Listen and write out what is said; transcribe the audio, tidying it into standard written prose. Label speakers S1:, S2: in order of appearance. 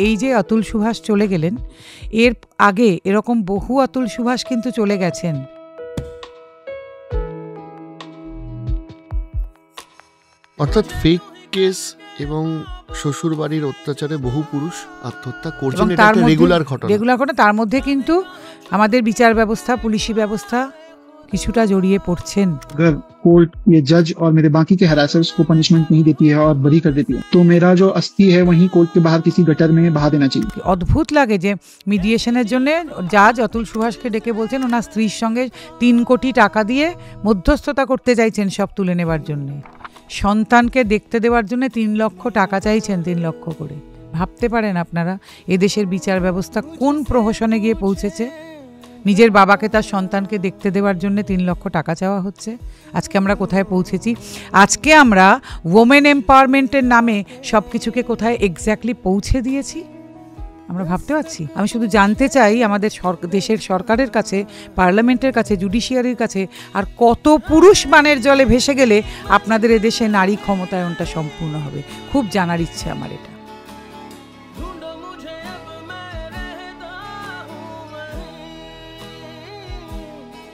S1: এই যে অতুল সুভাষ চলে গেলেন, এর আগে এরকম বহু অতুল সুভাষ কিন্তু চলে গেছেন।
S2: অর্থাৎ ফেক কেস এবং শ্বশুর বাড়ির অত্যাচারে বহু পুরুষ আত্মহত্যা করছেন, এটা একটা রেগুলার ঘটনা।
S1: তার মধ্যে কিন্তু আমাদের বিচার ব্যবস্থা, পুলিশি ব্যবস্থা কিছুটা জড়িয়ে পড়ছেন।
S3: अगर कोर्ट ये जज और मेरे बाकी के हरासर्स को पनिशमेंट नहीं देती है और बरी कर देती है, तो मेरा जो अस्थि है वहीं कोर्ट के बाहर किसी गटर में बहा देना चाहिए।
S1: অদ্ভুত লাগে যে মিডিয়েশনের জন্য জাজ অতুল সুভাষকে ডেকে বলছেন ওনার স্ত্রীর সঙ্গে 3 কোটি টাকা দিয়ে মধ্যস্থতা করতে চাইছেন সব তুলে নেবার জন্য। সন্তানকে দেখতে দেওয়ার জন্য 3 লক্ষ টাকা চাইছেন, 3 লক্ষ করে। ভাবতে পারেন আপনারা এদেশের বিচার ব্যবস্থা কোন প্রহসনে গিয়ে পৌঁছেছে? নিজের বাবাকে তার সন্তানকে দেখতে দেওয়ার জন্য 3 লক্ষ টাকা চাওয়া হচ্ছে। আজকে আমরা কোথায় পৌঁছেছি? আজকে আমরা ওমেন এম্পাওয়ারমেন্টের নামে সব কিছুকে কোথায় এক্স্যাক্টলি পৌঁছে দিয়েছি আমরা ভাবতে পারছি। আমি শুধু জানতে চাই আমাদের দেশের সরকারের কাছে, পার্লামেন্টের কাছে, জুডিশিয়ারির কাছে আর কত পুরুষ বানের জলে ভেসে গেলে আপনাদের এদেশে নারী ক্ষমতায়নটা সম্পূর্ণ হবে। খুব জানার ইচ্ছে আমার এটা।